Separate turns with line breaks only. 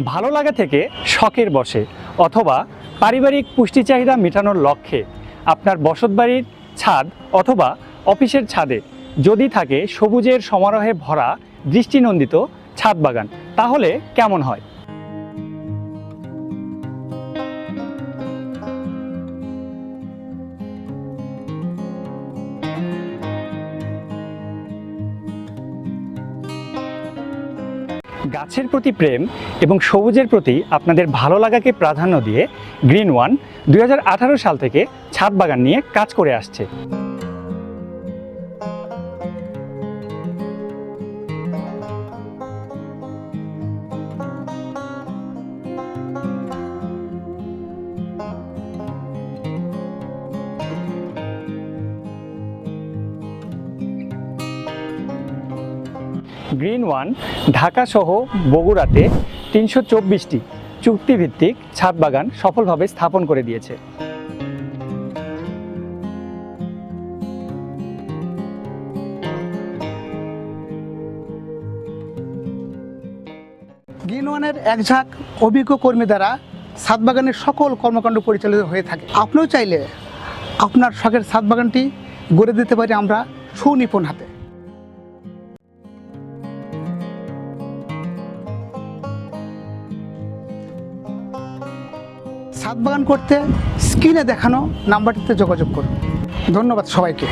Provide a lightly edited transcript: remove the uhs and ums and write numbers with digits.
ভালো লাগা থেকে শখের বশে অথবা পারিবারিক পুষ্টি চাহিদা মেটানোর লক্ষ্যে আপনার বসতবাড়ির ছাদ অথবা অফিসের ছাদে যদি থাকে সবুজের সমারোহে ভরা দৃষ্টিনন্দিত ছাদ বাগান, তাহলে কেমন হয়? গাছের প্রতি প্রেম এবং সবুজের প্রতি আপনাদের ভালো লাগাকে প্রাধান্য দিয়ে গ্রিন ওয়ান 2018 সাল থেকে ছাদ বাগান নিয়ে কাজ করে আসছে। গ্রিন ওয়ান ঢাকা সহ বগুড়াতে 324টি চুক্তিভিত্তিক ছাদ বাগান সফলভাবে স্থাপন করে দিয়েছে।
গ্রিন ওয়ানের এক ঝাঁক অভিজ্ঞ কর্মী দ্বারা ছাদ বাগানের সকল কর্মকাণ্ড পরিচালিত হয়ে থাকে। আপনিও চাইলে আপনার শখের ছাদ বাগানটি গড়ে দিতে পারি আমরা সুনিপুণ হাতে। ছাদ বাগান করতে স্ক্রিনে দেখানো নাম্বারটিতে যোগাযোগ করুন। ধন্যবাদ সবাইকে।